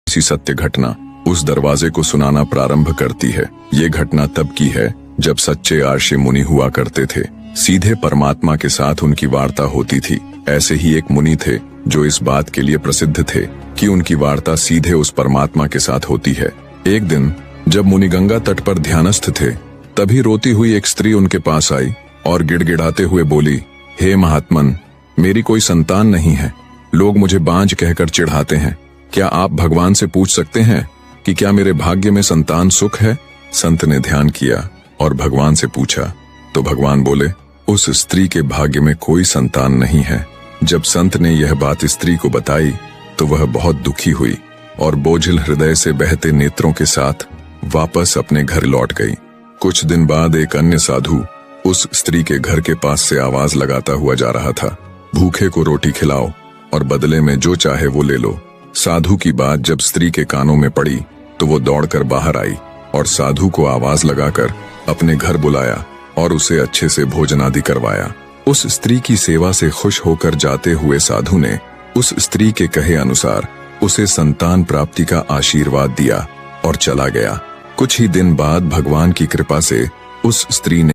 सी सत्य घटना उस दरवाजे को सुनाना प्रारंभ करती है। ये घटना तब की है जब सच्चे आर्षि मुनि हुआ करते थे। सीधे परमात्मा के साथ उनकी वार्ता होती थी। ऐसे ही एक मुनि थे जो इस बात के लिए प्रसिद्ध थे कि उनकी वार्ता सीधे उस परमात्मा के साथ होती है। एक दिन जब मुनि गंगा तट पर ध्यानस्थ थे, तभी रोती हुई एक स्त्री उनके पास आई और गिड़गिड़ाते हुए बोली, हे महात्मन, मेरी कोई संतान नहीं है। लोग मुझे बांझ कहकर चिढ़ाते हैं। क्या आप भगवान से पूछ सकते हैं कि क्या मेरे भाग्य में संतान सुख है? संत ने ध्यान किया और भगवान से पूछा तो भगवान बोले, उस स्त्री के भाग्य में कोई संतान नहीं है। जब संत ने यह बात स्त्री को बताई तो वह बहुत दुखी हुई और बोझिल हृदय से बहते नेत्रों के साथ वापस अपने घर लौट गई। कुछ दिन बाद एक अन्य साधु उस स्त्री के घर के पास से आवाज लगाता हुआ जा रहा था, भूखे को रोटी खिलाओ और बदले में जो चाहे वो ले लो। साधु की बात जब स्त्री के कानों में पड़ी तो वो दौड़कर बाहर आई और साधु को आवाज लगाकर अपने घर बुलाया और उसे अच्छे से भोजन आदि करवाया। उस स्त्री की सेवा से खुश होकर जाते हुए साधु ने उस स्त्री के कहे अनुसार उसे संतान प्राप्ति का आशीर्वाद दिया और चला गया। कुछ ही दिन बाद भगवान की कृपा से उस स्त्री ने